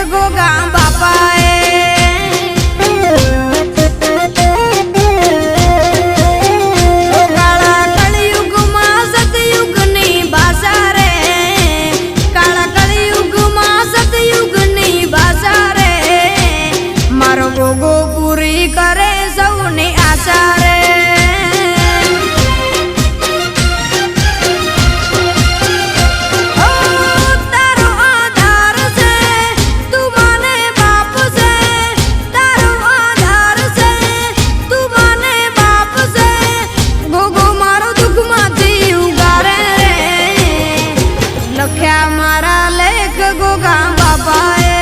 ગોગા બાપાએ કાળા કળિયુગમાં સતયુગની ભાષા રે કાળા કળિયુગમાં સતયુગની ભાષા રે મારો ગોગો પૂરી કરે સૌની આશા રે